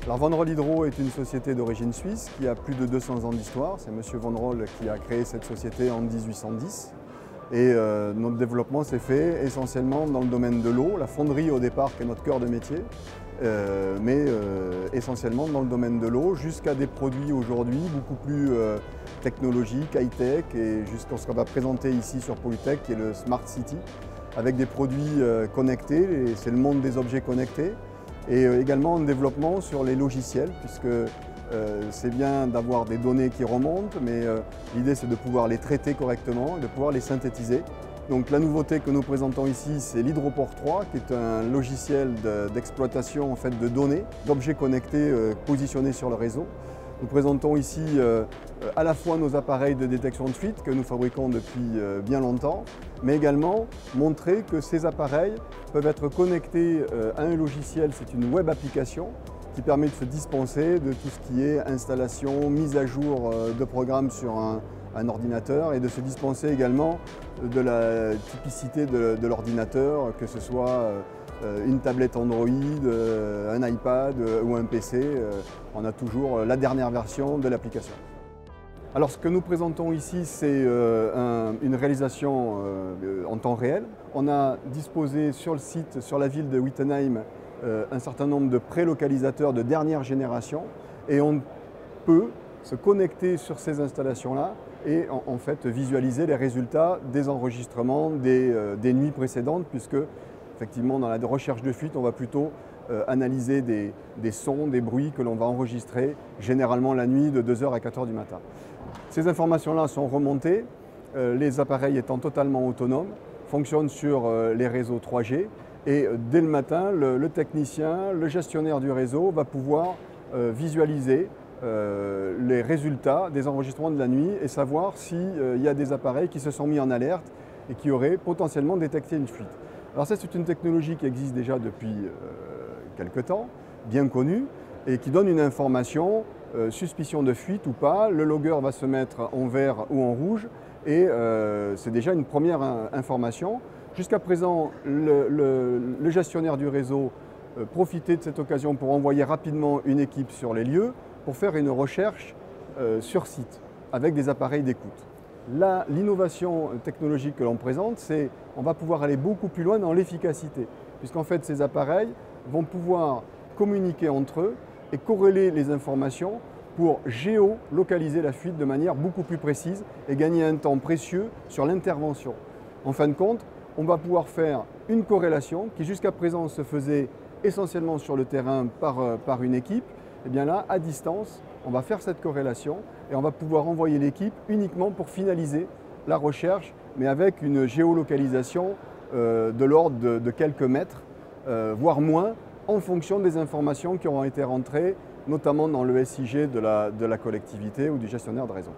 Alors Von Roll Hydro est une société d'origine suisse qui a plus de 200 ans d'histoire. C'est M. Von Roll qui a créé cette société en 1810. Et notre développement s'est fait essentiellement dans le domaine de l'eau, la fonderie au départ qui est notre cœur de métier, mais essentiellement dans le domaine de l'eau, jusqu'à des produits aujourd'hui beaucoup plus technologiques, high-tech, et jusqu'à ce qu'on va présenter ici sur Polytech, qui est le Smart City, avec des produits connectés, et c'est le monde des objets connectés, et également un développement sur les logiciels, puisque c'est bien d'avoir des données qui remontent, mais l'idée c'est de pouvoir les traiter correctement, de pouvoir les synthétiser. Donc la nouveauté que nous présentons ici, c'est l'Hydroport 3, qui est un logiciel d'exploitation en fait, de données, d'objets connectés positionnés sur le réseau. Nous présentons ici à la fois nos appareils de détection de fuite que nous fabriquons depuis bien longtemps, mais également montrer que ces appareils peuvent être connectés à un logiciel, c'est une web application qui permet de se dispenser de tout ce qui est installation, mise à jour de programmes sur un ordinateur et de se dispenser également de la typicité de l'ordinateur, que ce soit une tablette Android, un iPad ou un PC, on a toujours la dernière version de l'application. Alors ce que nous présentons ici, c'est une réalisation en temps réel. On a disposé sur le site, sur la ville de Wittenheim, un certain nombre de prélocalisateurs de dernière génération et on peut se connecter sur ces installations-là et en fait visualiser les résultats des enregistrements des nuits précédentes, puisque effectivement dans la recherche de fuite on va plutôt analyser des sons, des bruits que l'on va enregistrer généralement la nuit de 2h à 4h du matin. Ces informations-là sont remontées, les appareils étant totalement autonomes, fonctionnent sur les réseaux 3G et dès le matin, le technicien, le gestionnaire du réseau va pouvoir visualiser les résultats des enregistrements de la nuit et savoir s'il y a des appareils qui se sont mis en alerte et qui auraient potentiellement détecté une fuite. Alors ça, c'est une technologie qui existe déjà depuis quelque temps, bien connue, et qui donne une information, suspicion de fuite ou pas. Le logger va se mettre en vert ou en rouge et c'est déjà une première information. Jusqu'à présent, le gestionnaire du réseau profitait de cette occasion pour envoyer rapidement une équipe sur les lieux pour faire une recherche sur site avec des appareils d'écoute. Là, l'innovation technologique que l'on présente, c'est qu'on va pouvoir aller beaucoup plus loin dans l'efficacité, puisqu'en fait ces appareils vont pouvoir communiquer entre eux et corréler les informations pour géolocaliser la fuite de manière beaucoup plus précise et gagner un temps précieux sur l'intervention. En fin de compte, on va pouvoir faire une corrélation qui jusqu'à présent se faisait essentiellement sur le terrain par une équipe. Et bien là, à distance, on va faire cette corrélation et on va pouvoir envoyer l'équipe uniquement pour finaliser la recherche, mais avec une géolocalisation de l'ordre de quelques mètres, voire moins, en fonction des informations qui auront été rentrées, notamment dans le SIG de la collectivité ou du gestionnaire de réseau.